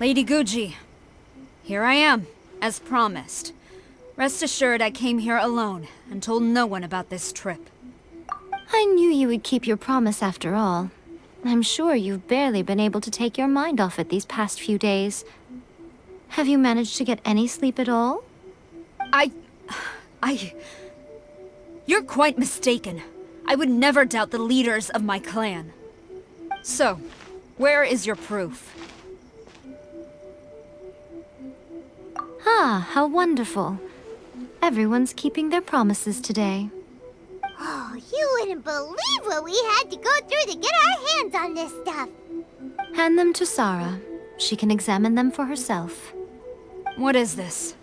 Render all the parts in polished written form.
Lady Guji, here I am, as promised. Rest assured I came here alone, and told no one about this trip. I knew you would keep your promise after all. I'm sure you've barely been able to take your mind off it these past few days. Have you managed to get any sleep at all? You're quite mistaken. I would never doubt the leaders of my clan. So, where is your proof? Ah, how wonderful. Everyone's keeping their promises today. Oh, you wouldn't believe what we had to go through to get our hands on this stuff. Hand them to Sarah. She can examine them for herself. What is this?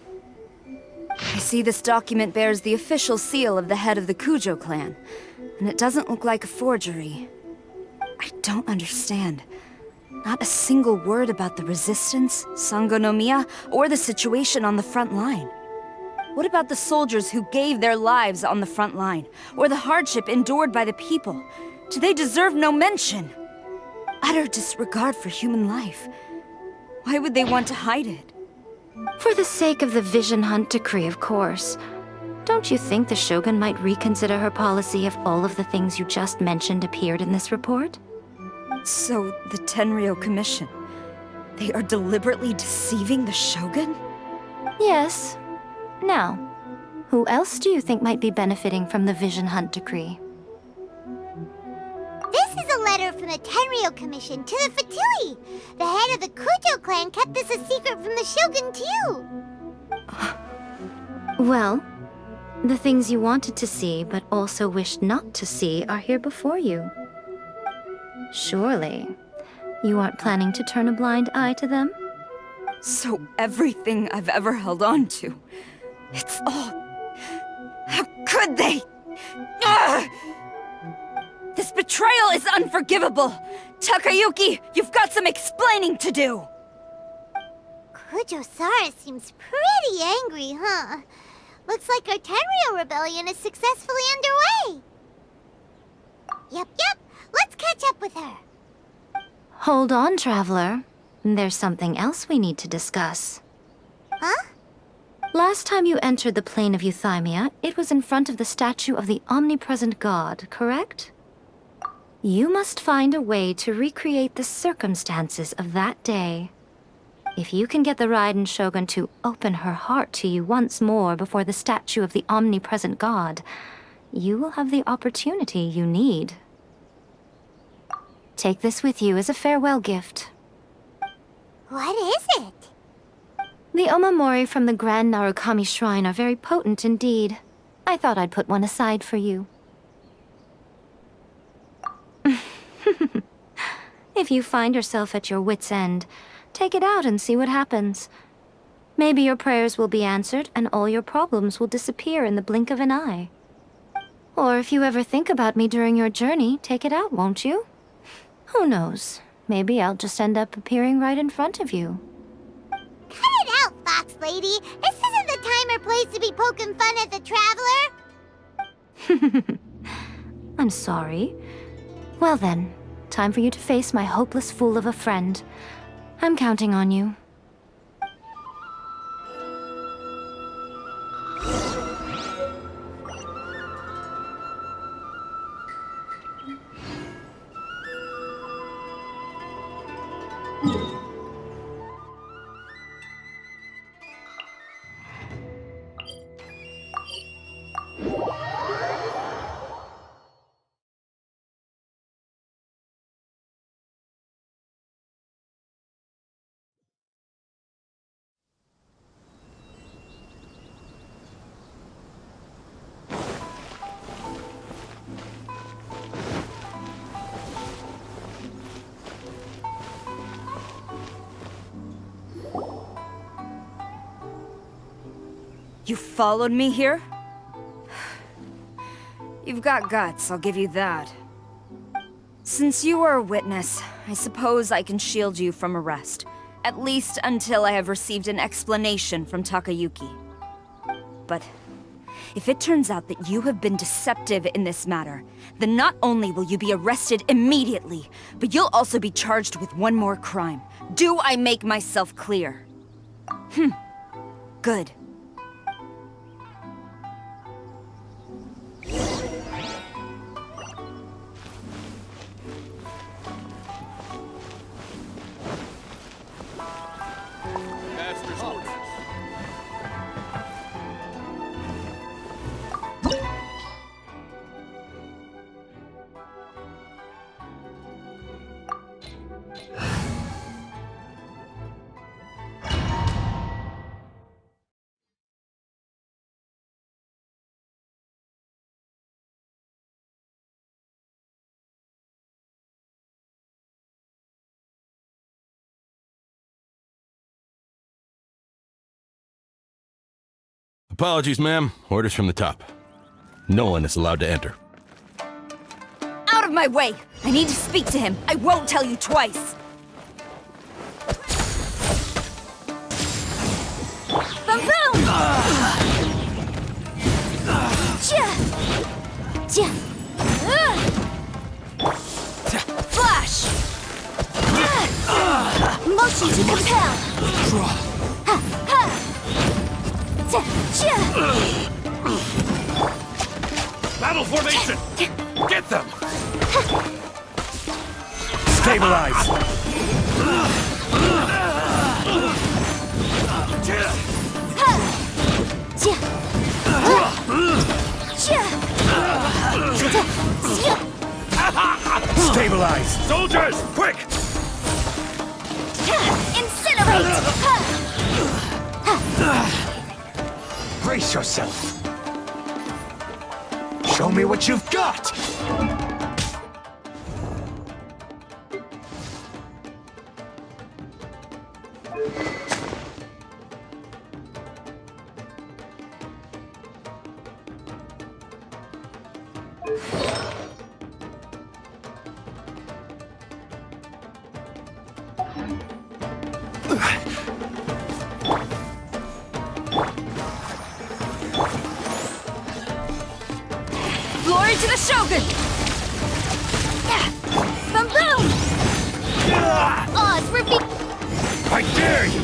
I see this document bears the official seal of the head of the Kujo clan, and it doesn't look like a forgery. I don't understand. Not a single word about the resistance, Sangonomiya, or the situation on the front line. What about the soldiers who gave their lives on the front line, or the hardship endured by the people? Do they deserve no mention? Utter disregard for human life. Why would they want to hide it? For the sake of the Vision Hunt decree, of course. Don't you think the Shogun might reconsider her policy if all of the things you just mentioned appeared in this report? So, the Tenryou Commission, they are deliberately deceiving the Shogun? Yes. Now, who else do you think might be benefiting from the Vision Hunt decree? This is a letter from the Tenryou Commission to the Fatui. The head of the Kujo clan kept this a secret from the Shogun, too. Well, the things you wanted to see but also wished not to see are here before you. Surely, you aren't planning to turn a blind eye to them? So everything I've ever held on to, it's all... How could they? Ugh! This betrayal is unforgivable! Takayuki, you've got some explaining to do! Kujo-Sara seems pretty angry, huh? Looks like our Tenryou rebellion is successfully underway. Yep. Let's catch up with her. Hold on, Traveler. There's something else we need to discuss. Huh? Last time you entered the plane of Euthymia, it was in front of the statue of the Omnipresent God, correct? You must find a way to recreate the circumstances of that day. If you can get the Raiden Shogun to open her heart to you once more before the statue of the Omnipresent God, you will have the opportunity you need. Take this with you as a farewell gift. What is it? The omamori from the Grand Narukami Shrine are very potent indeed. I thought I'd put one aside for you. If you find yourself at your wit's end, take it out and see what happens. Maybe your prayers will be answered and all your problems will disappear in the blink of an eye. Or if you ever think about me during your journey, take it out, won't you? Who knows? Maybe I'll just end up appearing right in front of you. Cut it out, Fox Lady! This isn't the time or place to be poking fun at the Traveler! I'm sorry. Well then, time for you to face my hopeless fool of a friend. I'm counting on you. You followed me here? You've got guts, I'll give you that. Since you are a witness, I suppose I can shield you from arrest. At least until I have received an explanation from Takayuki. But if it turns out that you have been deceptive in this matter, then not only will you be arrested immediately, but you'll also be charged with one more crime. Do I make myself clear? Good. Master's orders. Apologies, ma'am. Orders from the top. No one is allowed to enter. Out of my way! I need to speak to him. I won't tell you twice. Boom boom! Flash! Motion to compel! Battle formation! Get them! Stabilize! Stabilize! Soldiers, quick! Incinerate! Brace yourself. Show me what you've got! Glory to the Shogun! Boom boom! Oz, repeat! I dare you!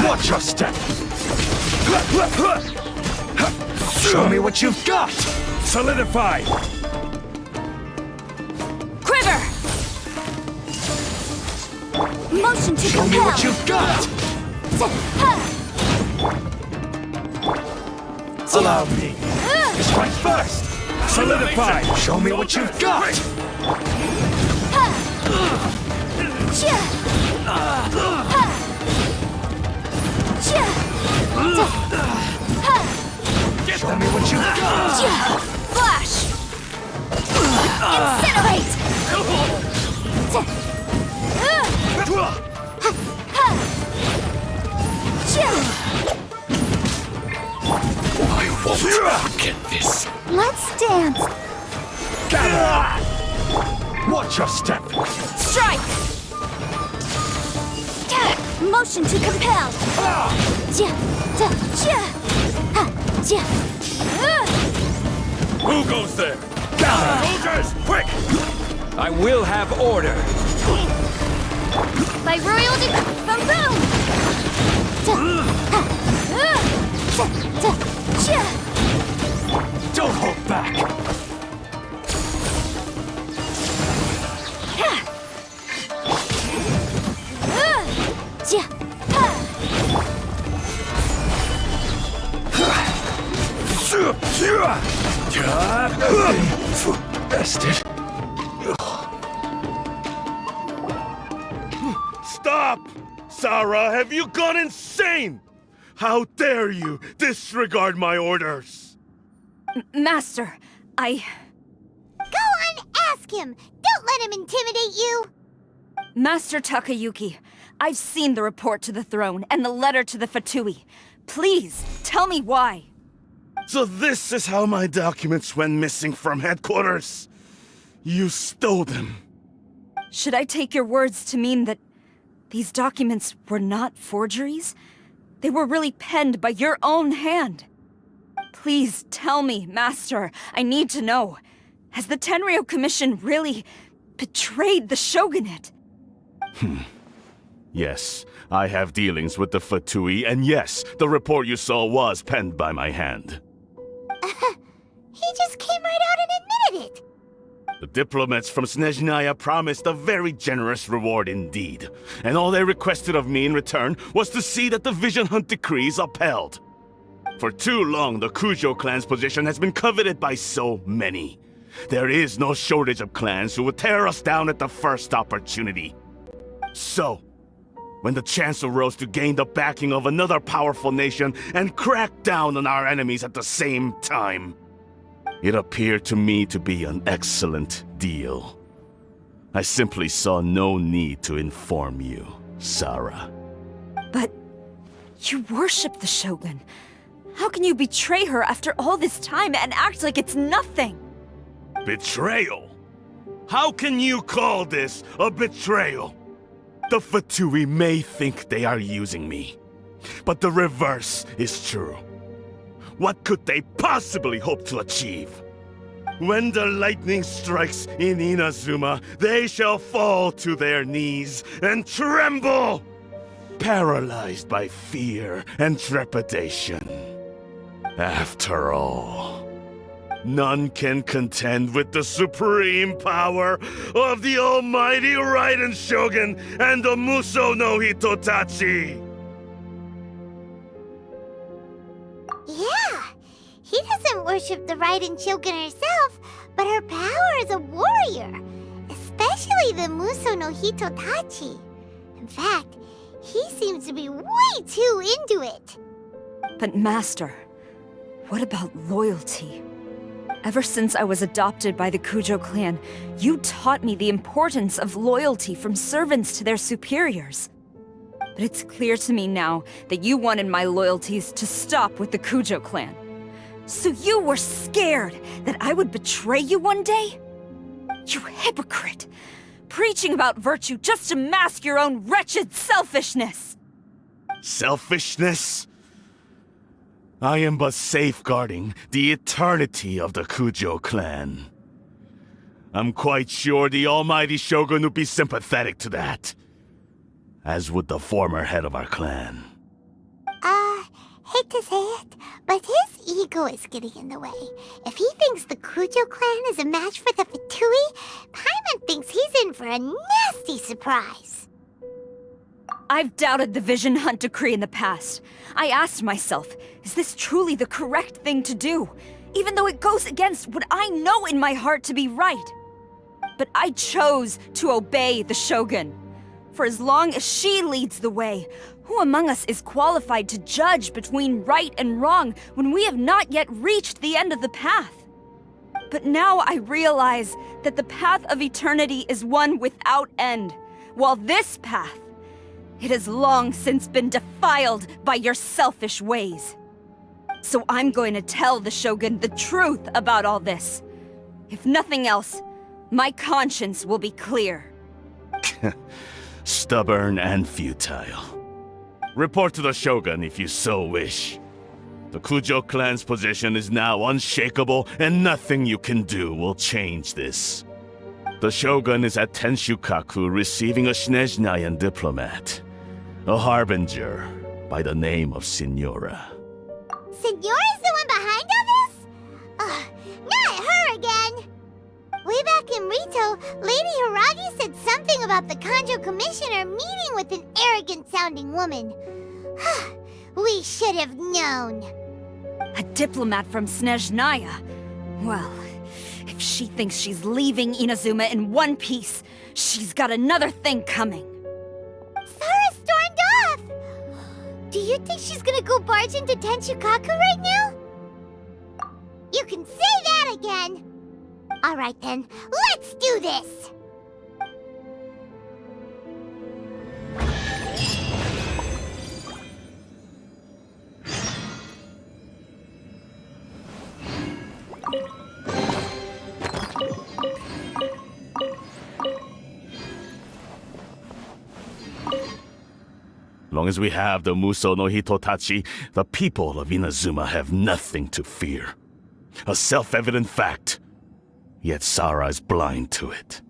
Watch your step! Show me what you've got! Solidify! Quiver! Motion to Show me compel! what you've got! Allow me! Strike first! Solidify! Show me what you've got! Show me what you've got! Flash! Incinerate! I won't forget this! Let's dance! Gather! Watch your step! Strike! Motion to compel! Who goes there? Gather! Soldiers, quick! I will have order! By royal boom boom! Don't hold back! Bested. Stop! Sarah, have you gone insane? How dare you disregard my orders? Master, Go on, ask ask him. Don't let him intimidate you. Master Takayuki, I've seen the report to the throne and the letter to the Fatui. Please, tell me why. So this is how my documents went missing from headquarters. You stole them. Should I take your words to mean that these documents were not forgeries? They were really penned by your own hand. Please tell me, Master. I need to know. Has the Tenryou Commission really betrayed the shogunate? Yes, I have dealings with the Fatui, and yes, the report you saw was penned by my hand. He just came right out and admitted it. The diplomats from Snezhnaya promised a very generous reward indeed, and all they requested of me in return was to see that the Vision Hunt decree is upheld. For too long, the Kujo clan's position has been coveted by so many. There is no shortage of clans who would tear us down at the first opportunity. So, when the chance arose to gain the backing of another powerful nation and crack down on our enemies at the same time, it appeared to me to be an excellent deal. I simply saw no need to inform you, Sarah. But you worship the Shogun. How can you betray her after all this time and act like it's nothing? Betrayal? How can you call this a betrayal? The Fatui may think they are using me, but the reverse is true. What could they possibly hope to achieve? When the lightning strikes in Inazuma, they shall fall to their knees and tremble, paralyzed by fear and trepidation. After all, none can contend with the supreme power of the almighty Raiden Shogun and the Muso no Hitotachi! Yeah, he doesn't worship the Raiden Shogun herself, but her power as a warrior, especially the Muso no Hitotachi. In fact, he seems to be way too into it. But Master, what about loyalty? Ever since I was adopted by the Kujo clan, you taught me the importance of loyalty from servants to their superiors. But it's clear to me now that you wanted my loyalties to stop with the Kujo clan. So you were scared that I would betray you one day? You hypocrite! Preaching about virtue just to mask your own wretched selfishness! Selfishness? I am but safeguarding the eternity of the Kujo clan. I'm quite sure the almighty Shogun would be sympathetic to that, as would the former head of our clan. Hate to say it, but his ego is getting in the way. If he thinks the Kujo clan is a match for the Fatui, Paimon thinks he's in for a nasty surprise. I've doubted the Vision Hunt decree in the past. I asked myself, is this truly the correct thing to do? Even though it goes against what I know in my heart to be right. But I chose to obey the Shogun. For as long as she leads the way, who among us is qualified to judge between right and wrong when we have not yet reached the end of the path? But now I realize that the path of eternity is one without end, while this path, it has long since been defiled by your selfish ways. So I'm going to tell the Shogun the truth about all this. If nothing else, my conscience will be clear. Stubborn and futile. Report to the Shogun if you so wish. The Kujo clan's position is now unshakable, and nothing you can do will change this. The Shogun is at Tenshukaku receiving a Snezhnayan diplomat, a harbinger by the name of Signora. Signora's the one behind all this? Ugh, not her again! Way back in Rito, Lady Hiragi said something about the Kanjo Commissioner meeting with an arrogant-sounding woman. We should have known. A diplomat from Snezhnaya? Well, if she thinks she's leaving Inazuma in one piece, she's got another thing coming. Sarah stormed off! Do you think she's gonna go barge into Tenshukaku right now? You can say that again! Alright then, let's do this! Long as we have the Muso no Hitotachi, the people of Inazuma have nothing to fear. A self-evident fact. Yet Sara is blind to it.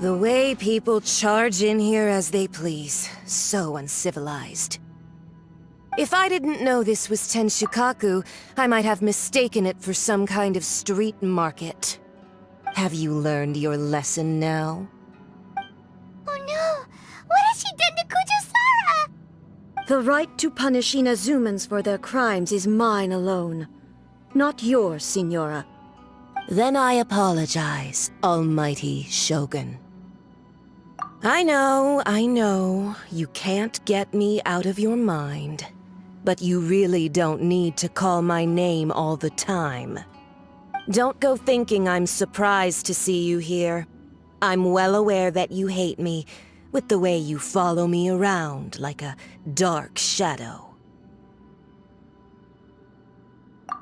The way people charge in here as they please. So uncivilized. If I didn't know this was Tenshukaku, I might have mistaken it for some kind of street market. Have you learned your lesson now? Oh no! What has she done to Kujo-Sara? The right to punish Inazumans for their crimes is mine alone. Not yours, Signora. Then I apologize, Almighty Shogun. I know, you can't get me out of your mind. But you really don't need to call my name all the time. Don't go thinking I'm surprised to see you here. I'm well aware that you hate me, with the way you follow me around like a dark shadow.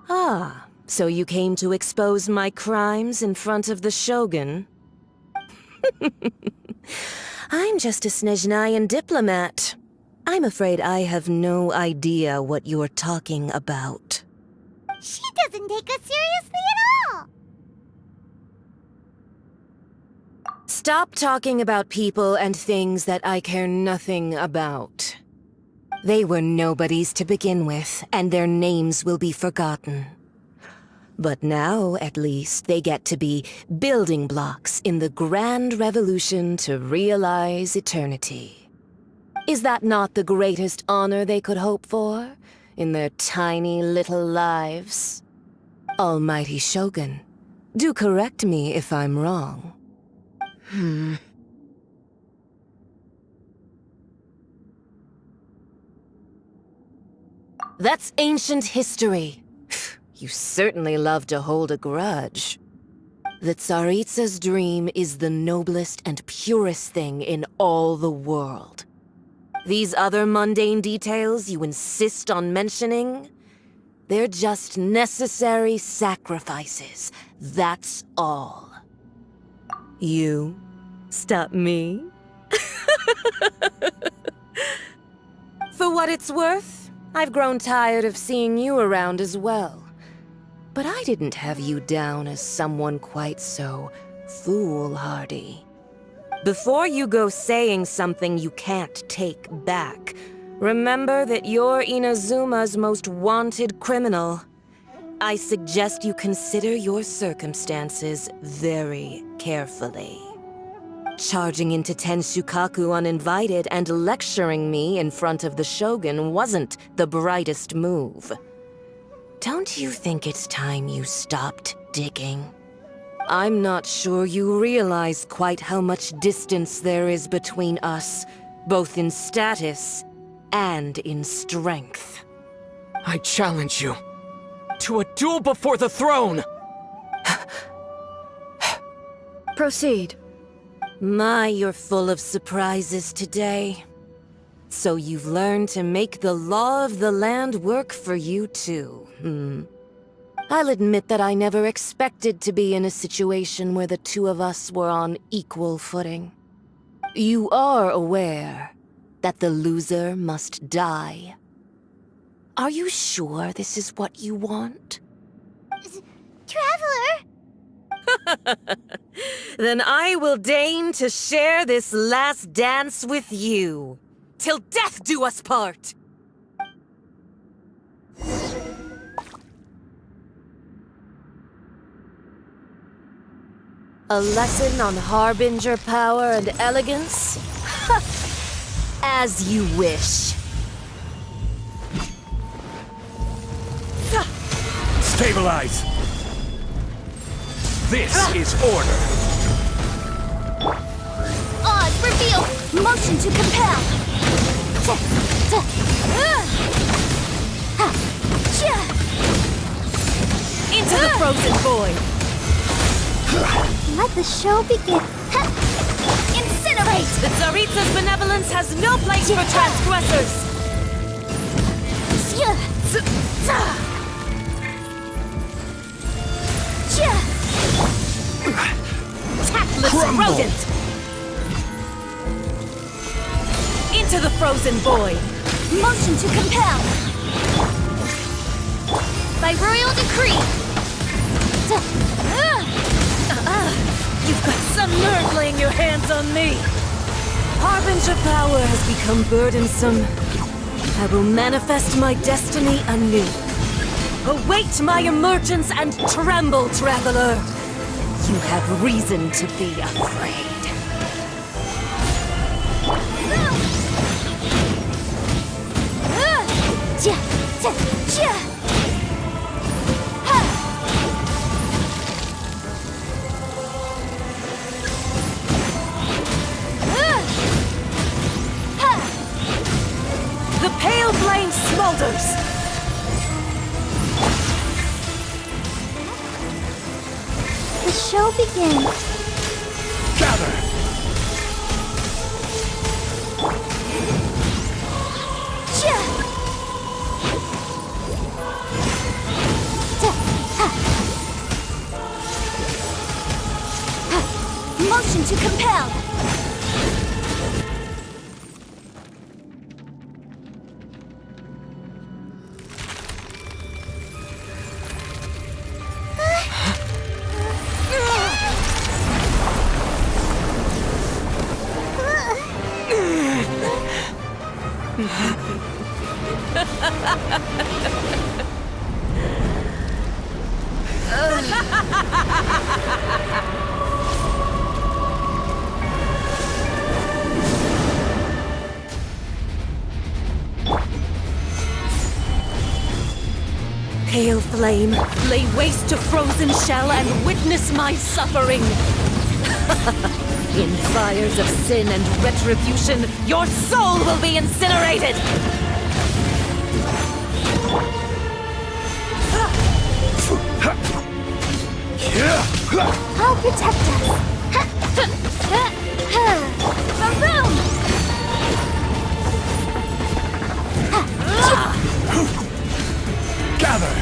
Ah, so you came to expose my crimes in front of the Shogun? I'm just a Snezhnayan diplomat. I'm afraid I have no idea what you're talking about. She doesn't take us seriously at all! Stop talking about people and things that I care nothing about. They were nobodies to begin with, and their names will be forgotten. But now, at least, they get to be building blocks in the grand revolution to realize eternity. Is that not the greatest honor they could hope for in their tiny little lives? Almighty Shogun, do correct me if I'm wrong. That's ancient history. You certainly love to hold a grudge. The Tsaritsa's dream is the noblest and purest thing in all the world. These other mundane details you insist on mentioning, they're just necessary sacrifices. That's all. You stop me? For what it's worth, I've grown tired of seeing you around as well. But I didn't have you down as someone quite so foolhardy. Before you go saying something you can't take back, remember that you're Inazuma's most wanted criminal. I suggest you consider your circumstances very carefully. Charging into Tenshukaku uninvited and lecturing me in front of the Shogun wasn't the brightest move. Don't you think it's time you stopped digging? I'm not sure you realize quite how much distance there is between us, both in status and in strength. I challenge you to a duel before the throne! Proceed. My, you're full of surprises today. So you've learned to make the law of the land work for you too, I'll admit that I never expected to be in a situation where the two of us were on equal footing. You are aware that the loser must die. Are you sure this is what you want? Traveler! Then I will deign to share this last dance with you. Till death do us part! A lesson on Harbinger power and elegance? As you wish. Stabilize! This is order! Odds reveal! Motion to compel! Into the frozen void! Let the show begin! Incinerate! The Tsaritsa's benevolence has no place for transgressors! Tactless rodent! Into the frozen void! Motion to compel! By royal decree! You've got some nerve laying your hands on me! Harbinger power has become burdensome. I will manifest my destiny anew. Await my emergence and tremble, traveler! You have reason to be afraid. The pale flame smolders! The show begins. Gather! Motion to compel. Pale flame, lay waste to frozen shell and witness my suffering! In fires of sin and retribution, your soul will be incinerated! I'll protect us. Boom! Gather!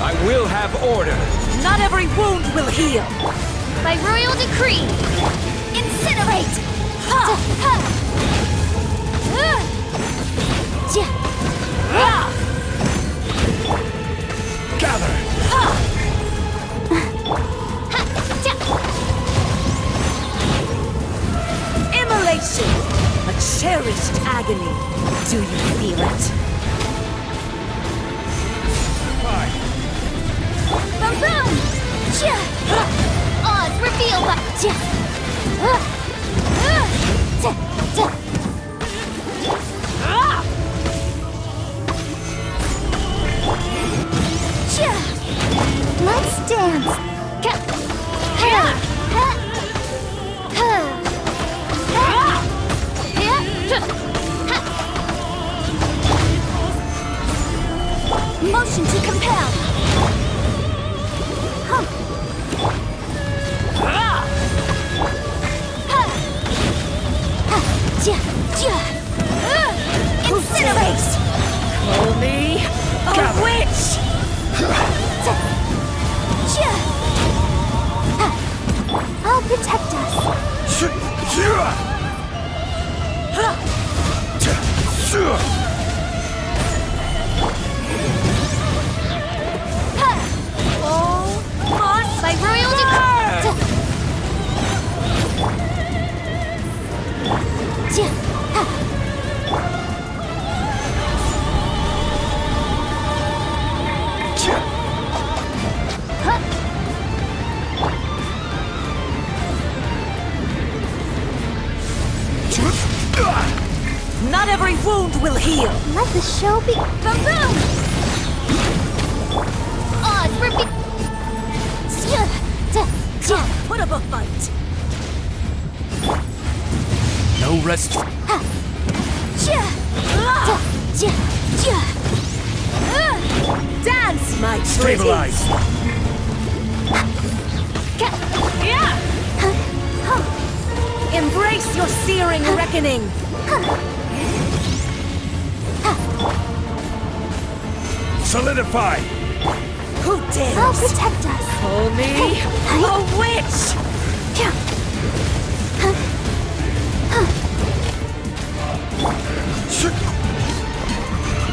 I will have order. Not every wound will heal. By royal decree, incinerate! Gather! Immolation! A cherished agony. Do you feel it? Boom boom! Oz revealed by let's dance! Motion to compel! Incinerate! Call me a witch! I'll protect us. By royal Not every wound will heal. Let the show be. Boom boom! Oz revealed. Put up a fight. No rest. Dance, my Stabilize! Embrace your searing reckoning. Solidify! Who dares? I'll protect us. Call me a witch!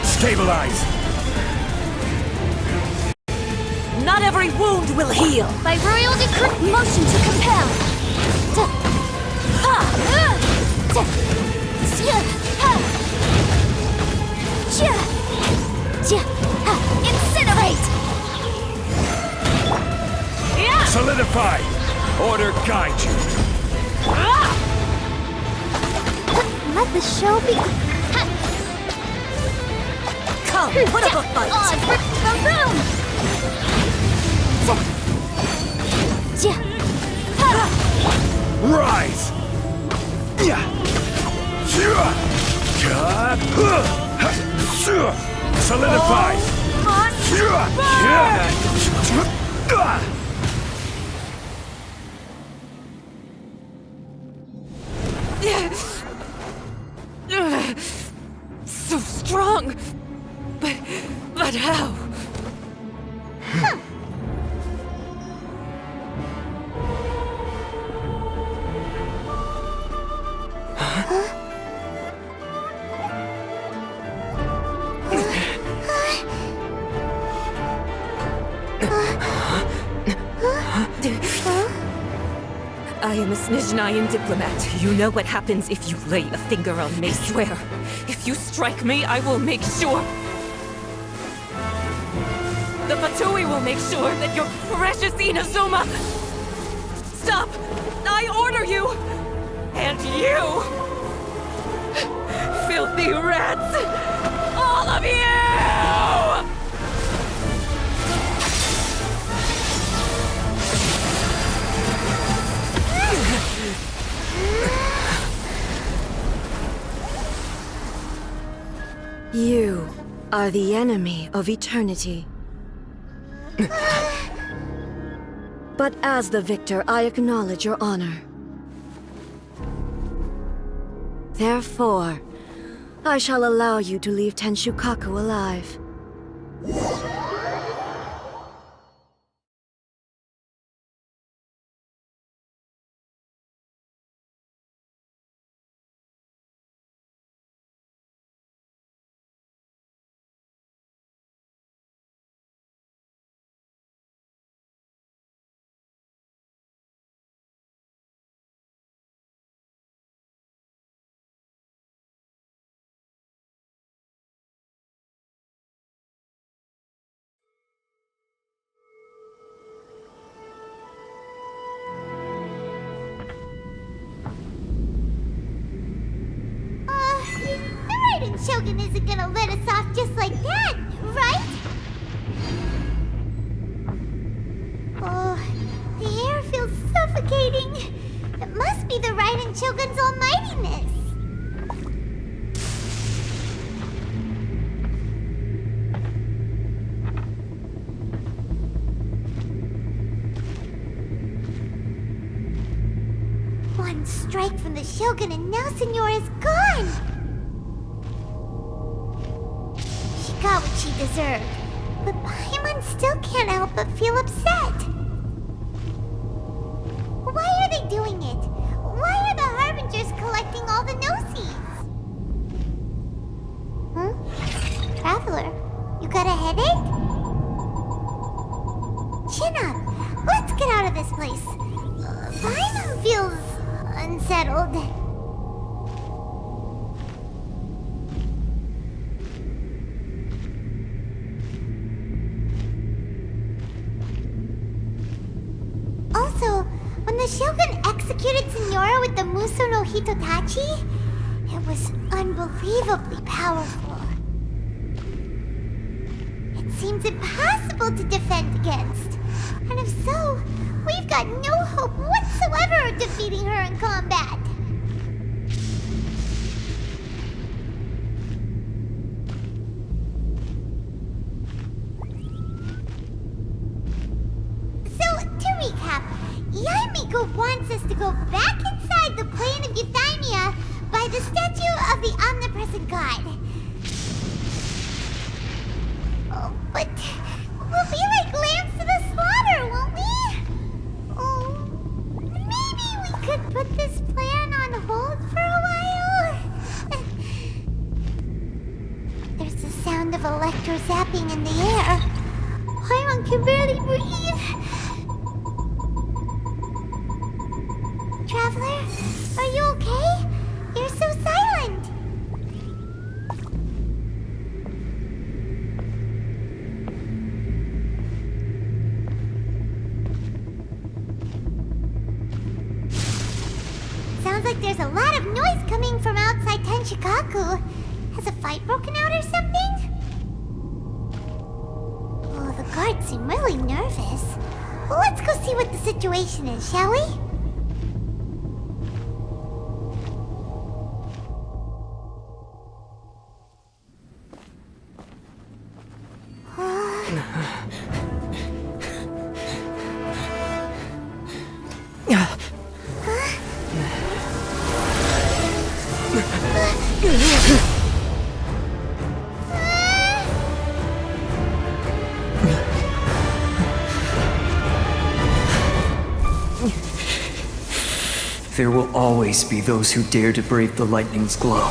Stabilize! Not every wound will heal. By royal decree, motion to compel. Incinerate! Solidify! Order guide you! Let the show be. Come, put up a fight. Oz, boom boom! Rise! Solidify! So strong, but how? I am a Snezhnayan diplomat. You know what happens if you lay a finger on me, swear. If you strike me, I will make sure. The Fatui will make sure that your precious Inazuma... Stop! I order you! And you! Filthy rats! All of you! You are the enemy of eternity. But as the victor, I acknowledge your honor. Therefore, I shall allow you to leave Tenshukaku alive. The Raiden Shogun isn't gonna let us off just like that, right? Oh, the air feels suffocating. It must be the Raiden Shogun's almightiness. One strike from the Shogun and now Senora is gone! She got what she deserved, but Paimon still can't help but feel upset. Why are they doing it? Why are the Harbingers collecting all the Gnosis? Huh? Traveler, you got a headache? Chin up! Let's get out of this place. Paimon feels unsettled. Also, when the Shogun executed Senora with the Muso no Hitotachi, it was unbelievably powerful. It seems impossible to defend against. And if so, we've got no hope whatsoever of defeating her in combat. So, to recap, Yaimiko wants us to go back inside the plane of Euthymia by the statue of the Omnipresent God. Oh, but we'll be like lambs to the slaughter, won't we? Oh, maybe we could put this plan on hold for a while? There's the sound of electro zapping in the air. Paimon can barely breathe. Traveler, are you okay? You're so silent. Sounds like there's a lot of noise coming from outside Tenshukaku. Has a fight broken out or something? Oh, the guards seem really nervous. Well, let's go see what the situation is, shall we? There will always be those who dare to brave the lightning's glow.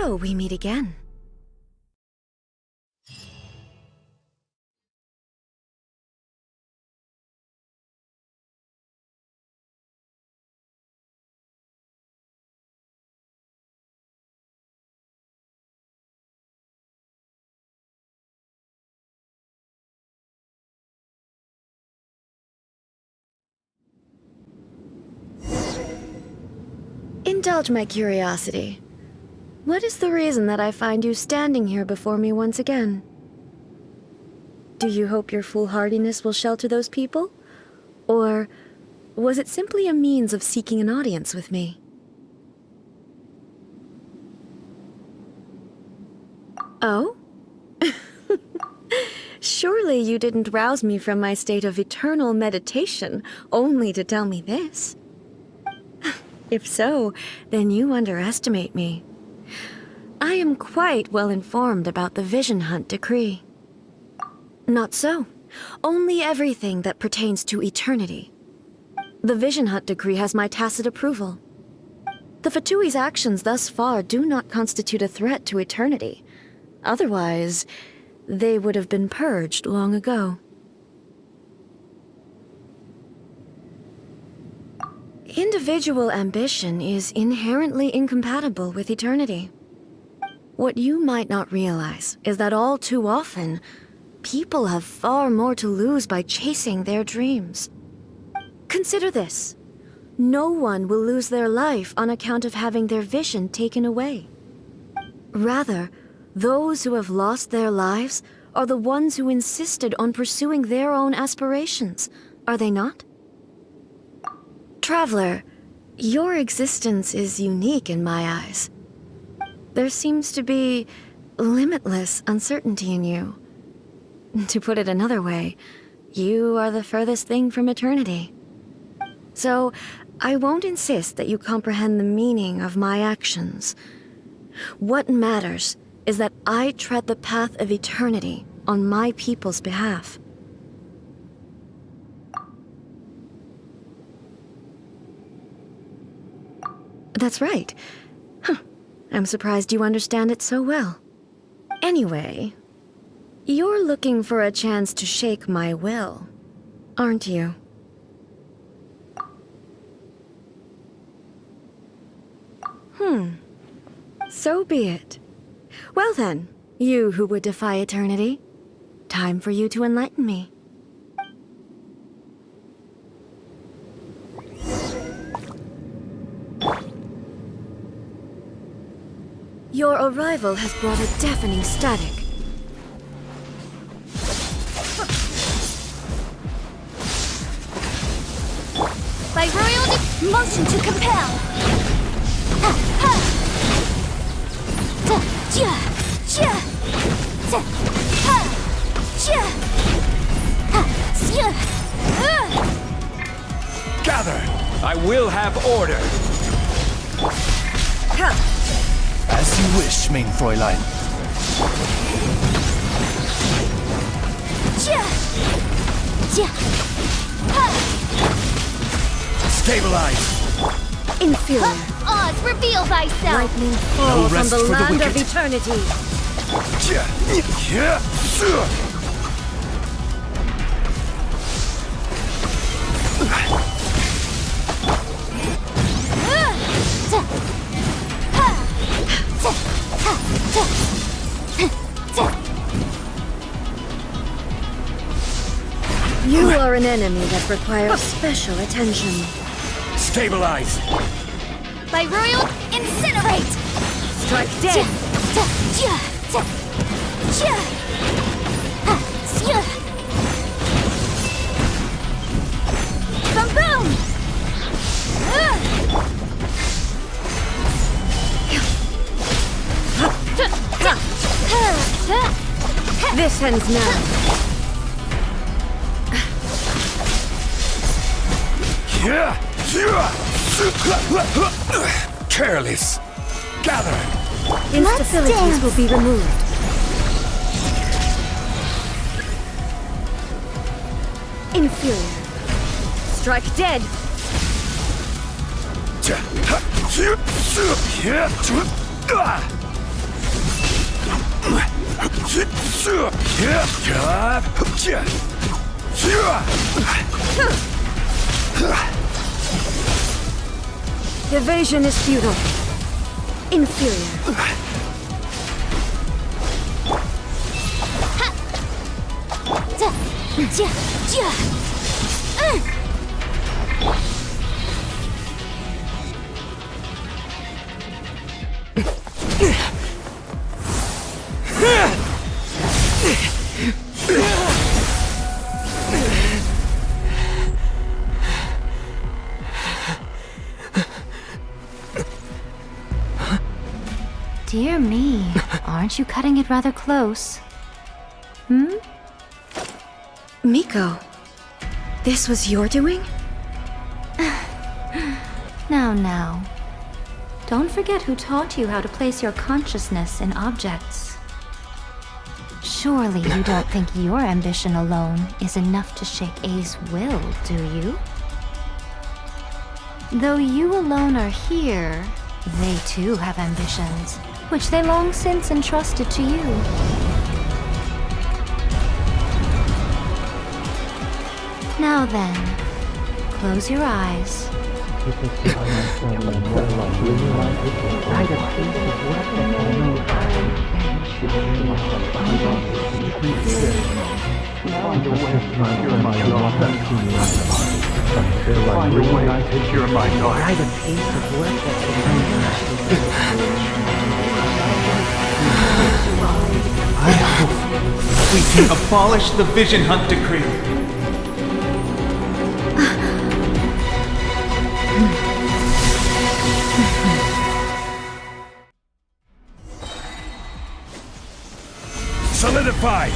So we meet again. Indulge my curiosity. What is the reason that I find you standing here before me once again? Do you hope your foolhardiness will shelter those people? Or was it simply a means of seeking an audience with me? Oh? Surely you didn't rouse me from my state of eternal meditation only to tell me this. If so, then you underestimate me. I am quite well informed about the Vision Hunt decree. Not so. Only everything that pertains to eternity. The Vision Hunt decree has my tacit approval. The Fatui's actions thus far do not constitute a threat to eternity. Otherwise, they would have been purged long ago. Individual ambition is inherently incompatible with eternity. What you might not realize is that all too often, people have far more to lose by chasing their dreams. Consider this. No one will lose their life on account of having their vision taken away. Rather, those who have lost their lives are the ones who insisted on pursuing their own aspirations, are they not? Traveler, your existence is unique in my eyes. There seems to be limitless uncertainty in you. To put it another way, you are the furthest thing from eternity. So, I won't insist that you comprehend the meaning of my actions. What matters is that I tread the path of eternity on my people's behalf. That's right. I'm surprised you understand it so well. Anyway, you're looking for a chance to shake my will, aren't you? So be it. Well then, you who would defy eternity, time for you to enlighten me. Your arrival has brought a deafening static. By royal motion to compel. Gather! I will have order! As you wish, mein Fräulein. Stabilize! Inferior. Oz, reveal thyself! Lightning fall from the land of eternity. You are an enemy that requires special attention. Stabilize! By royal incinerate! Strike dead! Boom boom! This ends now. Careless! Gather! Instabilities will be removed. Inferior. Strike dead! Evasion is futile. Inferior. Dear me, aren't you cutting it rather close? Miko, this was your doing? Now. Don't forget who taught you how to place your consciousness in objects. Surely you don't think your ambition alone is enough to shake A's will, do you? Though you alone are here, they too have ambitions, which they long since entrusted to you. Now then, close your eyes. I hope we can abolish the Vision Hunt Decree. Solidify!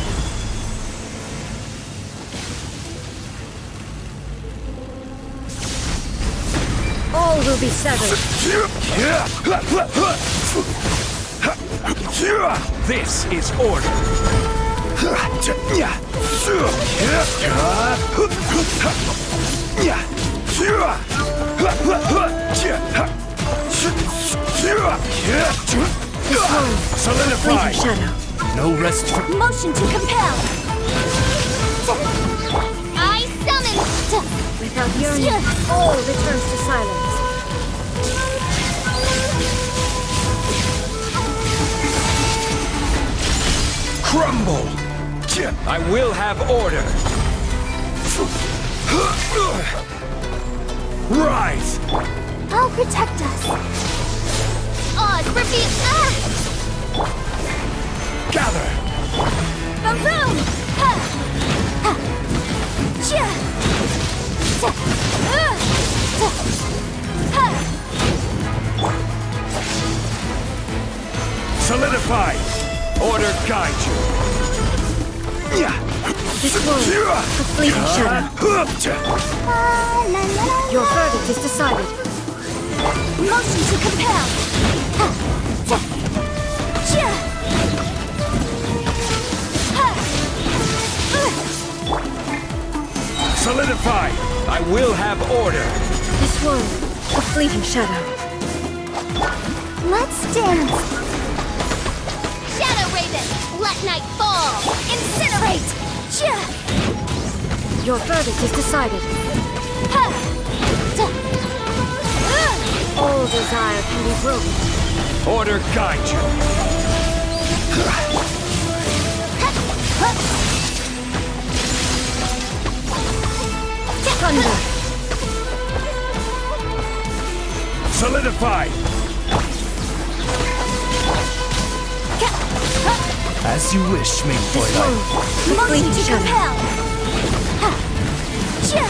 All will be severed. This is order. Solidify! Shadow. No rest for... Motion to compel! I summon! Without yearning, all returns to silence. Crumble! I will have order! Rise! I'll protect us! Oz, repeat! Gather! Boom! Ha! Ha! Chia! Ta! Ta! Ha! Solidify! Order guide you! This world, a fleeting shadow. Your verdict is decided. Motion to compel! Ha! Ta! Chia! Solidify! I will have order! This world, a fleeting shadow. Let's dance! Shadow Raven! Let night fall! Incinerate! Chia! Your verdict is decided. Ha! Ta! All desire can be broken. Order guide you! Thunder. Solidify! As you wish, main Fräulein. Motion to compel! Ha! Chia!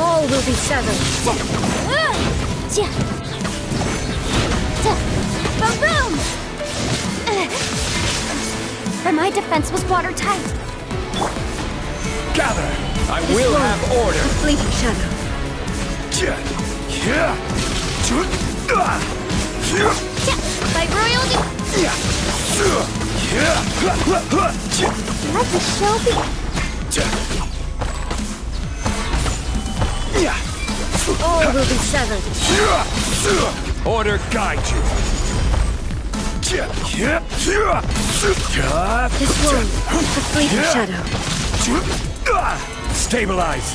All will be severed. Chia! Ta! Boom! But my defense was watertight. Gather! I will have order! A fleeting shadow. By royal let the show begin. All will be severed. Order guide you! This one, the fleeting shadow. Stabilize.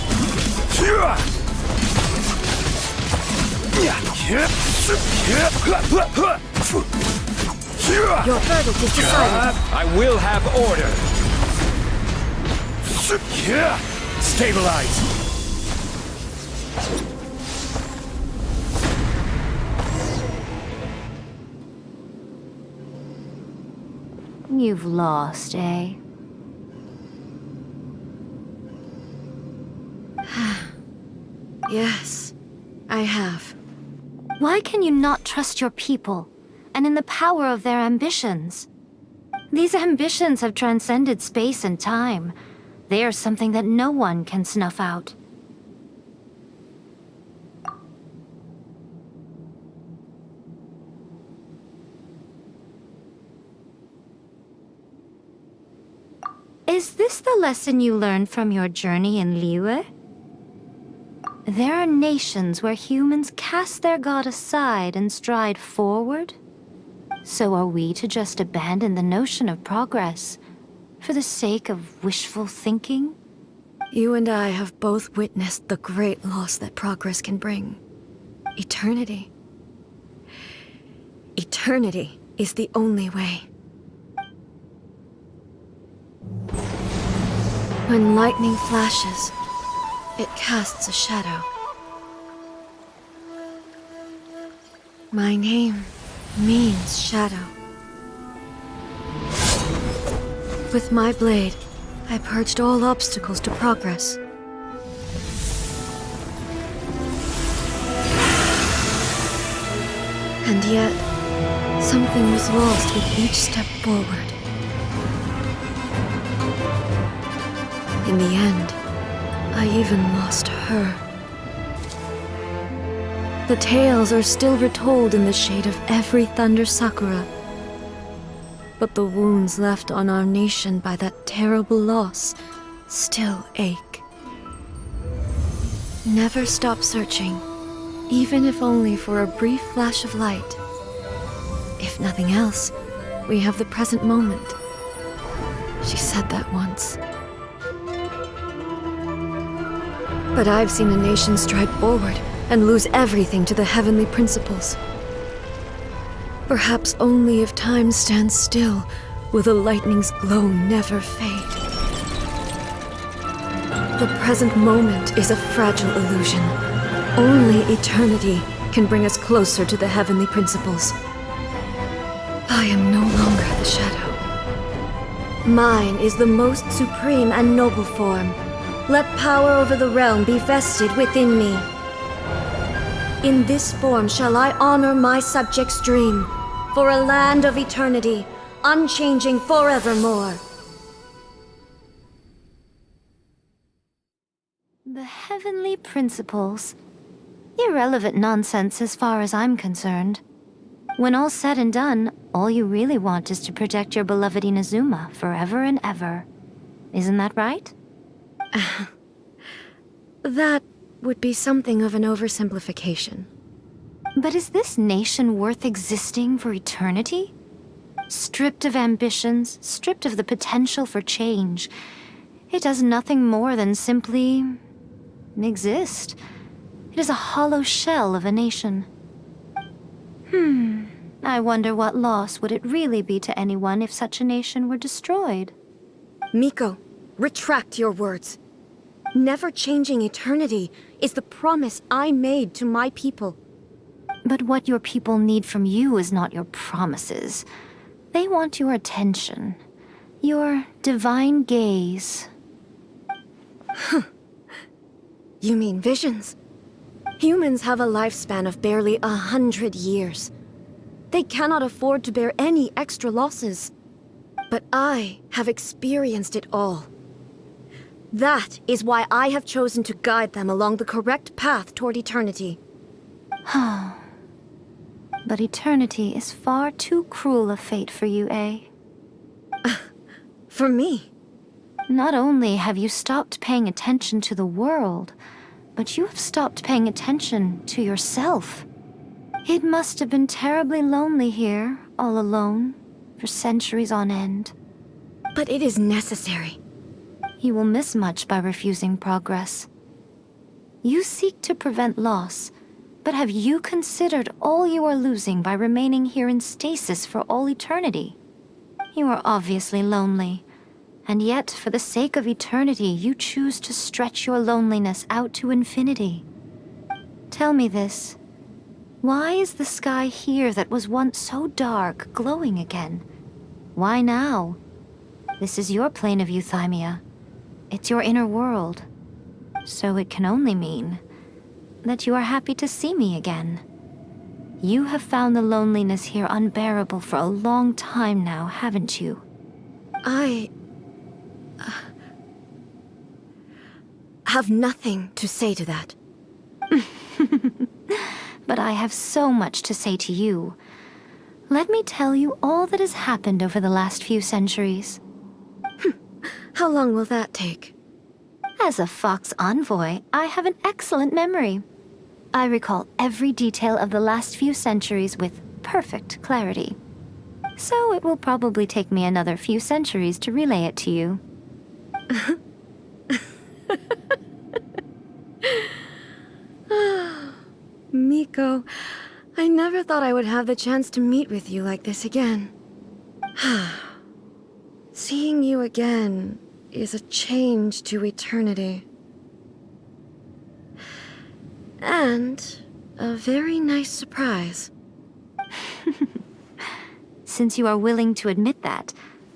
Your verdict is decided. I will have order. Stabilize. You've lost, eh? Yes, I have. Why can you not trust your people, and in the power of their ambitions? These ambitions have transcended space and time. They are something that no one can snuff out. Is this the lesson you learned from your journey in Liyue? There are nations where humans cast their god aside and stride forward. So are we to just abandon the notion of progress for the sake of wishful thinking? You and I have both witnessed the great loss that progress can bring. Eternity. Eternity is the only way. When lightning flashes, it casts a shadow. My name means shadow. With my blade, I purged all obstacles to progress. And yet, something was lost with each step forward. In the end, I even lost her. The tales are still retold in the shade of every Thunder Sakura. But the wounds left on our nation by that terrible loss still ache. Never stop searching, even if only for a brief flash of light. If nothing else, we have the present moment. She said that once. But I've seen a nation stride forward and lose everything to the heavenly principles. Perhaps only if time stands still will the lightning's glow never fade. The present moment is a fragile illusion. Only eternity can bring us closer to the heavenly principles. I am no longer the shadow. Mine is the most supreme and noble form. Let power over the realm be vested within me. In this form shall I honor my subjects' dream, for a land of eternity, unchanging forevermore. The heavenly principles. Irrelevant nonsense as far as I'm concerned. When all's said and done, all you really want is to protect your beloved Inazuma forever and ever. Isn't that right? That would be something of an oversimplification. But is this nation worth existing for eternity? Stripped of ambitions, stripped of the potential for change, it does nothing more than simply exist. It is a hollow shell of a nation. I wonder what loss would it really be to anyone if such a nation were destroyed? Miko, retract your words. Never-changing eternity is the promise I made to my people. But what your people need from you is not your promises. They want your attention. Your divine gaze. You mean visions? Humans have a lifespan of barely 100 years. They cannot afford to bear any extra losses. But I have experienced it all. That is why I have chosen to guide them along the correct path toward eternity. But eternity is far too cruel a fate for you, eh? For me? Not only have you stopped paying attention to the world, but you have stopped paying attention to yourself. It must have been terribly lonely here, all alone, for centuries on end. But it is necessary. You will miss much by refusing progress. You seek to prevent loss, but have you considered all you are losing by remaining here in stasis for all eternity? You are obviously lonely, and yet for the sake of eternity you choose to stretch your loneliness out to infinity. Tell me this. Why is the sky here that was once so dark glowing again? Why now? This is your plane of euthymia. It's your inner world. So it can only mean that you are happy to see me again. You have found the loneliness here unbearable for a long time now, haven't you? I have nothing to say to that. But I have so much to say to you. Let me tell you all that has happened over the last few centuries. How long will that take? As a Fox envoy, I have an excellent memory. I recall every detail of the last few centuries with perfect clarity. So it will probably take me another few centuries to relay it to you. Miko, I never thought I would have the chance to meet with you like this again. Seeing you again is a change to eternity. And a very nice surprise. Since you are willing to admit that,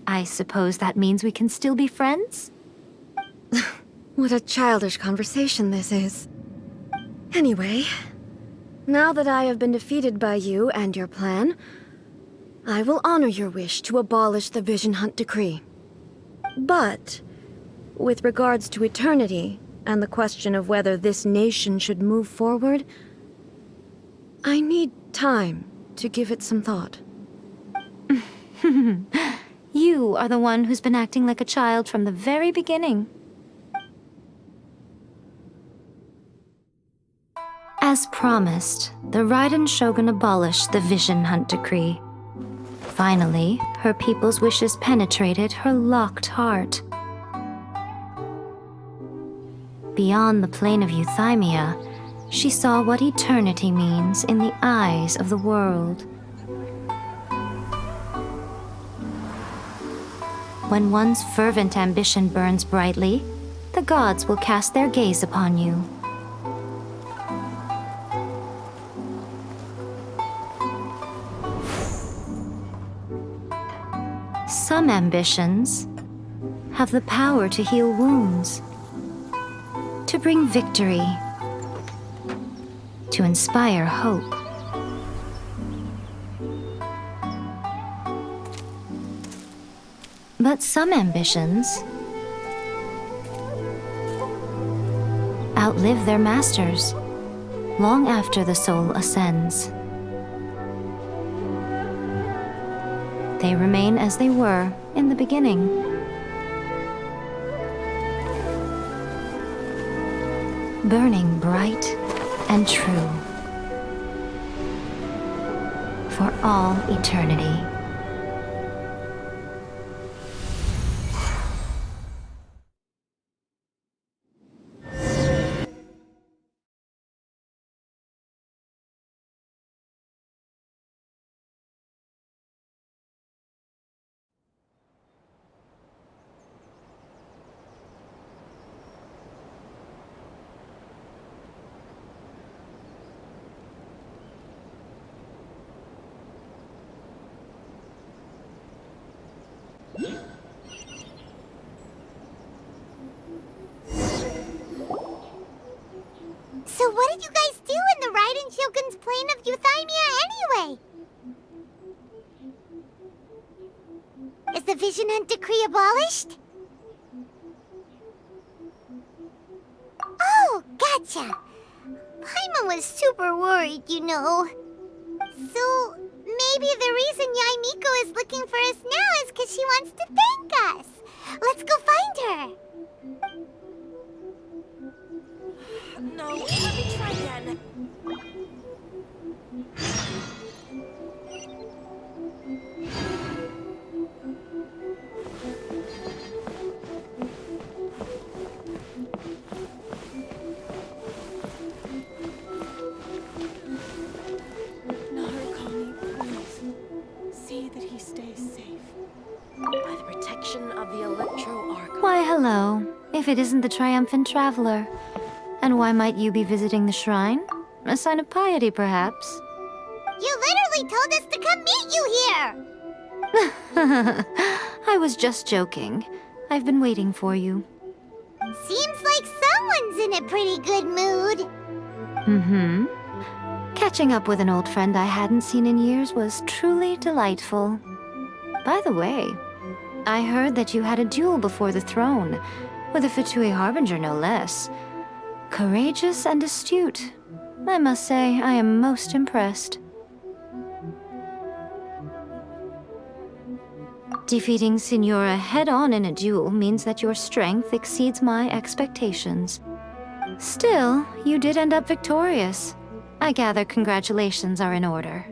I suppose that means we can still be friends? What a childish conversation this is. Anyway, now that I have been defeated by you and your plan, I will honor your wish to abolish the Vision Hunt Decree. But, with regards to eternity, and the question of whether this nation should move forward, I need time to give it some thought. You are the one who's been acting like a child from the very beginning. As promised, the Raiden Shogun abolished the Vision Hunt Decree. Finally, her people's wishes penetrated her locked heart. Beyond the plane of euthymia, she saw what eternity means in the eyes of the world. When one's fervent ambition burns brightly, the gods will cast their gaze upon you. Some ambitions have the power to heal wounds, to bring victory, to inspire hope. But some ambitions outlive their masters long after the soul ascends. They remain as they were in the beginning. Burning bright and true for all eternity. So what did you guys do in the Raiden Shogun's plane of euthymia anyway? Is the Vision Hunt Decree abolished? Oh, gotcha. Paimon was super worried, you know. So, maybe the reason Yae Miko is looking for us now is because she wants to thank us. Let's go find her. No, let me try again. Why, hello. If it isn't the triumphant traveler. And why might you be visiting the shrine? A sign of piety, perhaps? You literally told us to come meet you here! I was just joking. I've been waiting for you. Seems like someone's in a pretty good mood. Mm-hmm. Catching up with an old friend I hadn't seen in years was truly delightful. By the way, I heard that you had a duel before the throne, with a Fatui Harbinger no less. Courageous and astute. I must say, I am most impressed. Defeating Signora head-on in a duel means that your strength exceeds my expectations. Still, you did end up victorious. I gather congratulations are in order.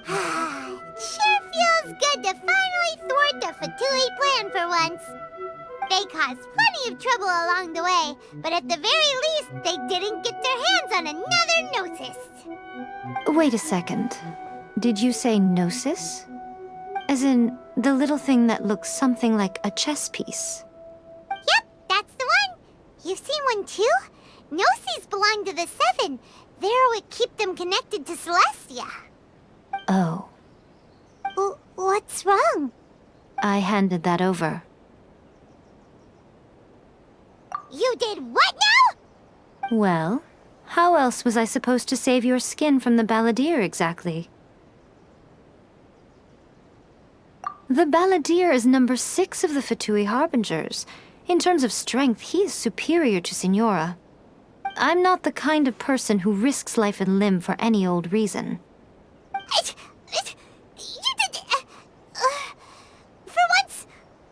Sure feels good to finally thwart the Fatui plan for once. They caused plenty of trouble along the way, but at the very least, they didn't get their hands on another Gnosis. Wait a second. Did you say Gnosis? As in, the little thing that looks something like a chess piece? Yep, that's the one. You've seen one too? Gnosis belong to the Seven. They're what keep them connected to Celestia. Oh. What's wrong? I handed that over. You did what now? Well, how else was I supposed to save your skin from the Balladeer exactly? The Balladeer is number 6 of the Fatui Harbingers. In terms of strength, he is superior to Signora. I'm not the kind of person who risks life and limb for any old reason. For once,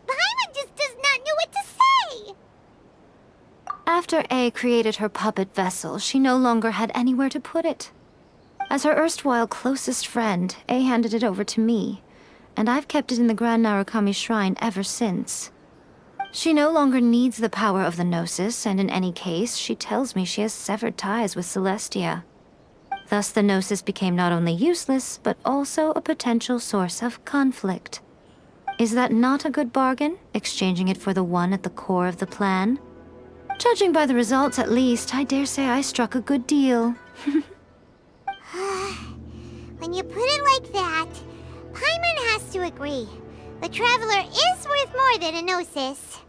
Paimon just does not know what to say. After A created her puppet vessel, she no longer had anywhere to put it. As her erstwhile closest friend, A handed it over to me, and I've kept it in the Grand Narukami Shrine ever since. She no longer needs the power of the Gnosis, and in any case, she tells me she has severed ties with Celestia. Thus the Gnosis became not only useless, but also a potential source of conflict. Is that not a good bargain, exchanging it for the one at the core of the plan? Judging by the results at least, I dare say I struck a good deal. When you put it like that, Paimon has to agree. The Traveler is worth more than a Gnosis.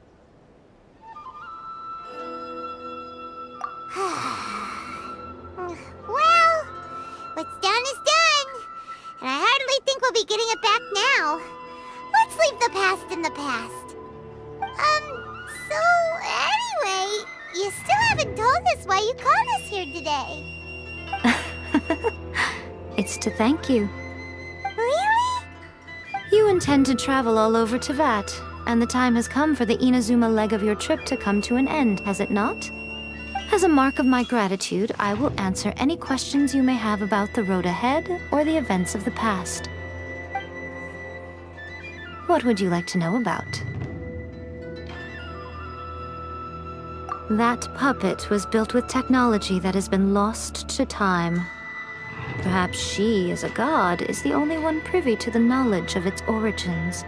Well, what's done is done. And I hardly think we'll be getting it back now. Let's leave the past in the past. So anyway, you still haven't told us why you called us here today. It's to thank you. Really? You intend to travel all over Teyvat, and the time has come for the Inazuma leg of your trip to come to an end, has it not? As a mark of my gratitude, I will answer any questions you may have about the road ahead or the events of the past. What would you like to know about? That puppet was built with technology that has been lost to time. Perhaps she, as a god, is the only one privy to the knowledge of its origins.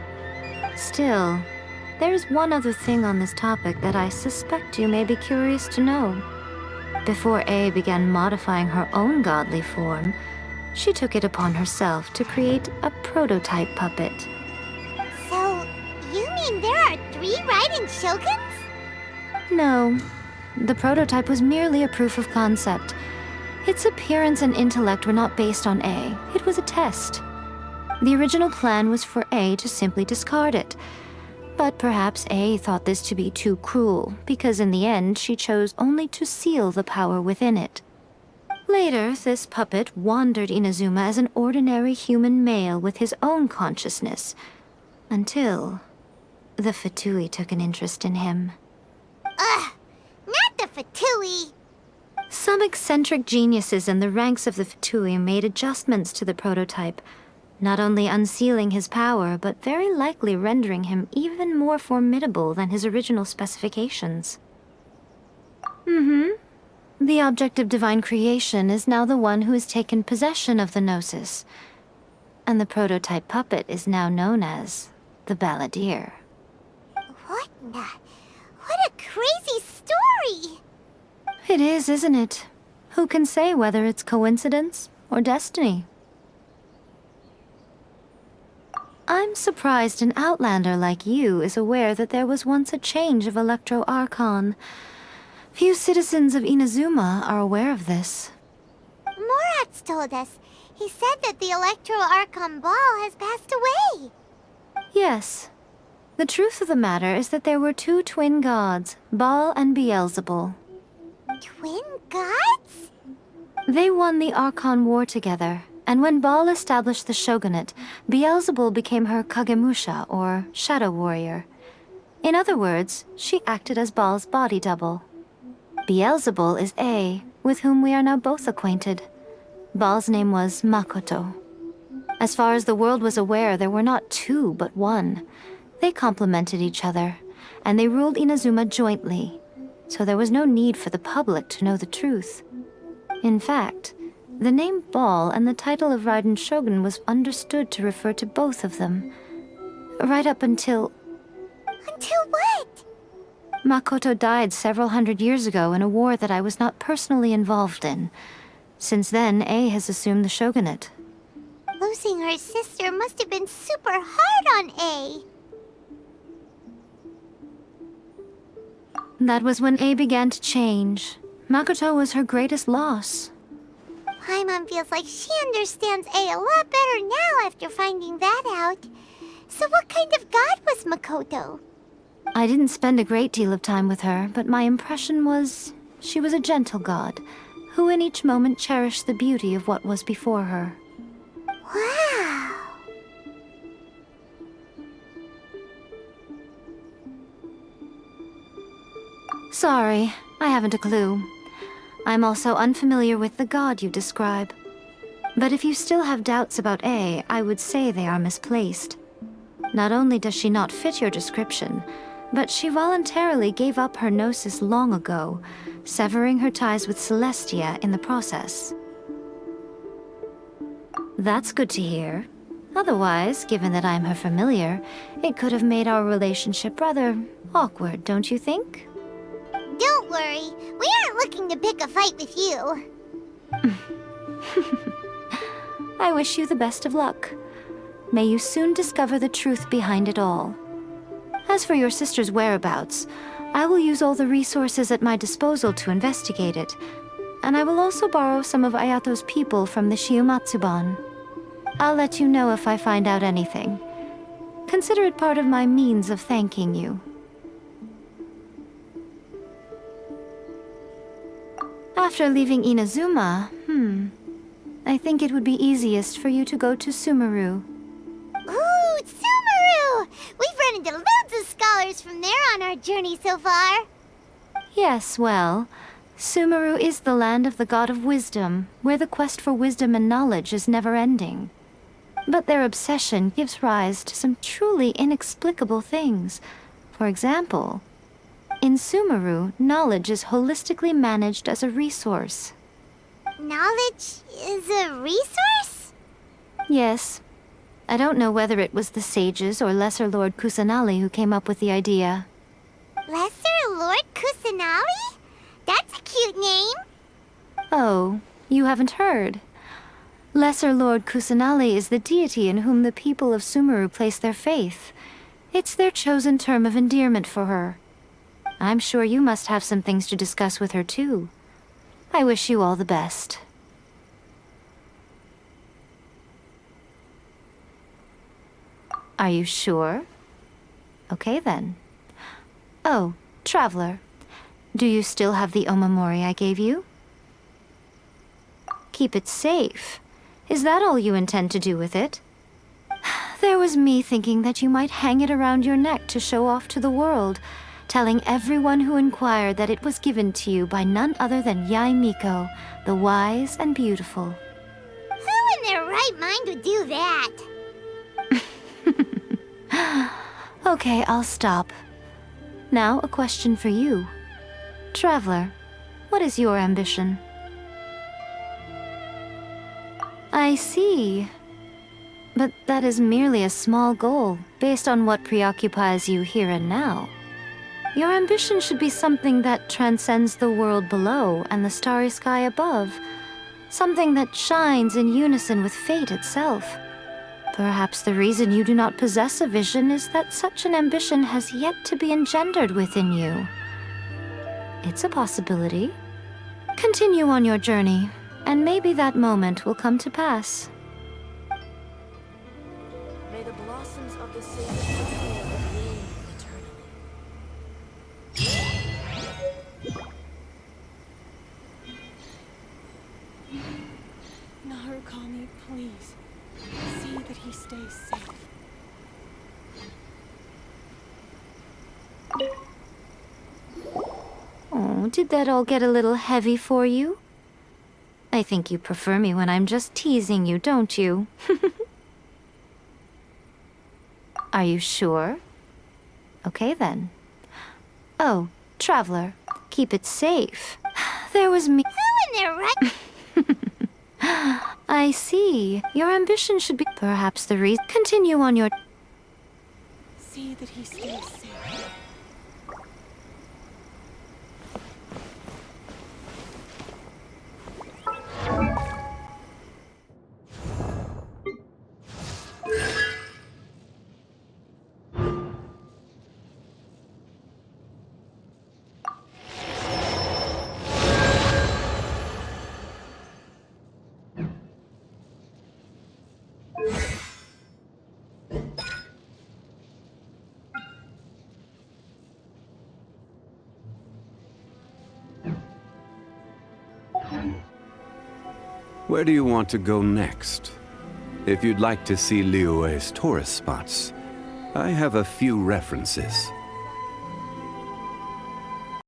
Still, there is one other thing on this topic that I suspect you may be curious to know. Before A began modifying her own godly form, she took it upon herself to create a prototype puppet. So, you mean there are 3 Raiden Shoguns? No, the prototype was merely a proof of concept. Its appearance and intellect were not based on A. It was a test. The original plan was for A to simply discard it. But perhaps A thought this to be too cruel, because in the end she chose only to seal the power within it. Later, this puppet wandered Inazuma as an ordinary human male with his own consciousness, until the Fatui took an interest in him. Ugh! Not the Fatui! Some eccentric geniuses in the ranks of the Fatui made adjustments to the prototype, not only unsealing his power, but very likely rendering him even more formidable than his original specifications. The object of divine creation is now the one who has taken possession of the Gnosis, and the prototype puppet is now known as the Balladeer. What a crazy story! It is, isn't it? Who can say whether it's coincidence or destiny? I'm surprised an outlander like you is aware that there was once a change of Electro Archon. Few citizens of Inazuma are aware of this. Morat's told us. He said that the Electro Archon Ball has passed away. Yes. The truth of the matter is that there were two twin gods, Baal and Beelzebul. Twin gods? They won the Archon War together, and when Baal established the shogunate, Beelzebul became her Kagemusha, or shadow warrior. In other words, she acted as Baal's body double. Beelzebul is A, with whom we are now both acquainted. Baal's name was Makoto. As far as the world was aware, there were not two, but one. They complemented each other, and they ruled Inazuma jointly, so there was no need for the public to know the truth. In fact, the name Baal and the title of Raiden Shogun was understood to refer to both of them. Right up until... Until what? Makoto died several hundred years ago in a war that I was not personally involved in. Since then, A has assumed the shogunate. Losing her sister must have been super hard on A. That was when A began to change. Makoto was her greatest loss. Paimon feels like she understands A lot better now after finding that out. So what kind of god was Makoto? I didn't spend a great deal of time with her, but my impression was she was a gentle god, who in each moment cherished the beauty of what was before her. Wow! Sorry, I haven't a clue. I'm also unfamiliar with the god you describe. But if you still have doubts about A, I would say they are misplaced. Not only does she not fit your description, but she voluntarily gave up her gnosis long ago, severing her ties with Celestia in the process. That's good to hear. Otherwise, given that I'm her familiar, it could have made our relationship rather awkward, don't you think? Don't worry, we aren't looking to pick a fight with you. I wish you the best of luck. May you soon discover the truth behind it all. As for your sister's whereabouts, I will use all the resources at my disposal to investigate it, and I will also borrow some of Ayato's people from the Shiumatsuban. I'll let you know if I find out anything. Consider it part of my means of thanking you. After leaving Inazuma, I think it would be easiest for you to go to Sumeru. Ooh, Sumeru! We've run into loads of scholars from there on our journey so far. Yes, well, Sumeru is the land of the god of wisdom, where the quest for wisdom and knowledge is never-ending. But their obsession gives rise to some truly inexplicable things. For example, in Sumeru, knowledge is holistically managed as a resource. Knowledge is a resource? Yes. I don't know whether it was the sages or Lesser Lord Kusanali who came up with the idea. Lesser Lord Kusanali? That's a cute name. Oh, you haven't heard. Lesser Lord Kusanali is the deity in whom the people of Sumeru place their faith. It's their chosen term of endearment for her. I'm sure you must have some things to discuss with her too. I wish you all the best. Are you sure? Okay then. Oh, Traveler. Do you still have the Omamori I gave you? Keep it safe. Is that all you intend to do with it? There was me thinking that you might hang it around your neck to show off to the world, telling everyone who inquired that it was given to you by none other than Yae Miko, the wise and beautiful. Who in their right mind would do that? Okay, I'll stop. Now, a question for you. Traveler, what is your ambition? I see. But that is merely a small goal, based on what preoccupies you here and now. Your ambition should be something that transcends the world below and the starry sky above. Something that shines in unison with fate itself. Perhaps the reason you do not possess a vision is that such an ambition has yet to be engendered within you. It's a possibility. Continue on your journey, and maybe that moment will come to pass. May the blossoms of the sacred flower bloom eternally. Narukami, please. See that he stays safe. Oh, did that all get a little heavy for you? I think you prefer me when I'm just teasing you, don't you? Are you sure? Okay then. Oh, Traveler, keep it safe. There was me. Who in their right? I see. Your ambition should be perhaps the reason. Continue on your. See that he stays safe. Where do you want to go next? If you'd like to see Liyue's tourist spots, I have a few references.